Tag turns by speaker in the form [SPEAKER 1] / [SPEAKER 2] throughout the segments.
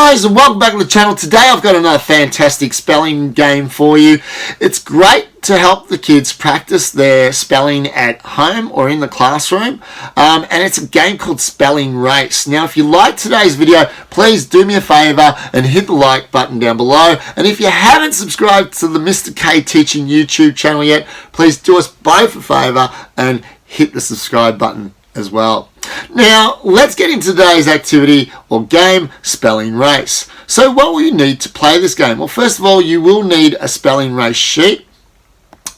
[SPEAKER 1] guys, and welcome back to the channel. Today I've got another fantastic spelling game for you. It's great to help the kids practice their spelling at home or in the classroom, and it's a game called Spelling Race. Now if you like today's video, please do me a favor and hit the like button down below, and if you haven't subscribed to the Mr. K Teaching YouTube channel yet, please do us both a favor and hit the subscribe button as well. Now, let's get into today's activity or game, Spelling Race. So what will you need to play this game? Well, first of all, you will need a spelling race sheet.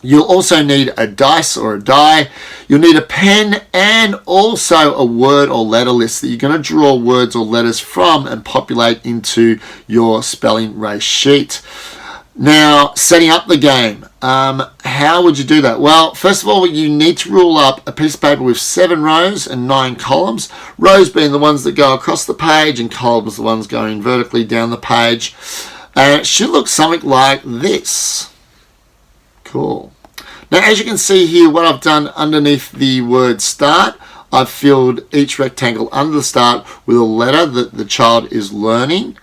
[SPEAKER 1] You'll also need a dice or a die. You'll need a pen and also a word or letter list that you're going to draw words or letters from and populate into your spelling race sheet. Now, setting up the game. How would you do that? Well, first of all, you need to rule up a piece of paper with 7 rows and 9 columns. Rows being the ones that go across the page and columns the ones going vertically down the page. And it should look something like this. Cool. Now, as you can see here, what I've done underneath the word start, I've filled each rectangle under the start with a letter that the child is learning.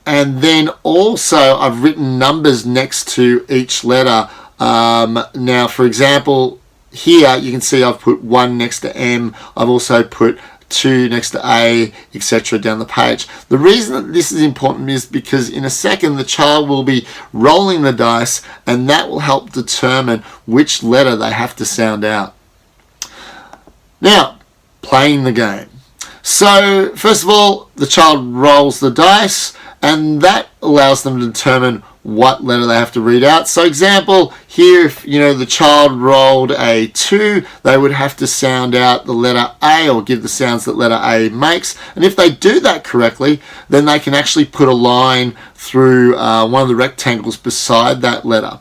[SPEAKER 1] And then also I've written numbers next to each letter. Now, for example, here you can see I've put 1 next to M. I've also put 2 next to A, etc. down the page. The reason that this is important is because in a second the child will be rolling the dice, and that will help determine which letter they have to sound out. Now, playing the game. So, first of all, the child rolls the dice, and that allows them to determine what letter they have to read out. So example, here if the child rolled a 2, they would have to sound out the letter A or give the sounds that letter A makes. And if they do that correctly, then they can actually put a line through one of the rectangles beside that letter.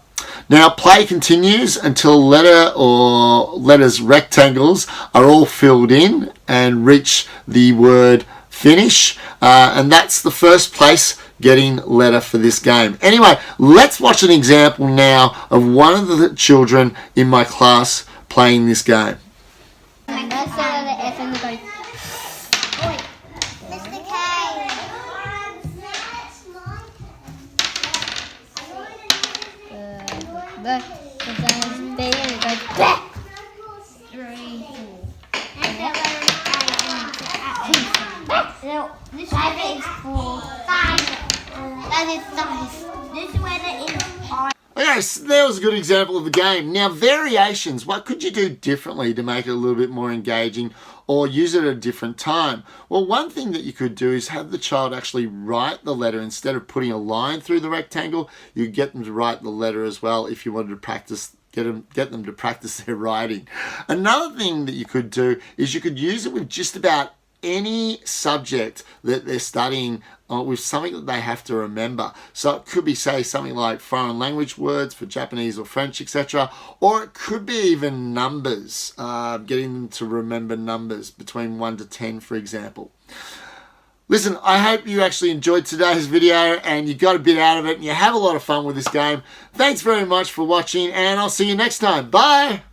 [SPEAKER 1] Now play continues until letter or letters rectangles are all filled in and reach the word finish, and that's the first place getting letter for this game. Anyway, let's watch an example now of one of the children in my class playing this game.
[SPEAKER 2] This weather is 4, 5. That is nice. This weather is 5.
[SPEAKER 1] Okay, so that was a good example of the game. Now, variations. What could you do differently to make it a little bit more engaging or use it at a different time? Well, one thing that you could do is have the child actually write the letter instead of putting a line through the rectangle. You get them to write the letter as well if you wanted to practice. Get them to practice their writing. Another thing that you could do is you could use it with just about any subject that they're studying with something that they have to remember. So it could be, say, something like foreign language words for Japanese or French, etc. Or it could be even numbers, getting them to remember numbers between 1 to 10, for example. Listen, I hope you actually enjoyed today's video and you got a bit out of it and you have a lot of fun with this game. Thanks very much for watching, and I'll see you next time. Bye!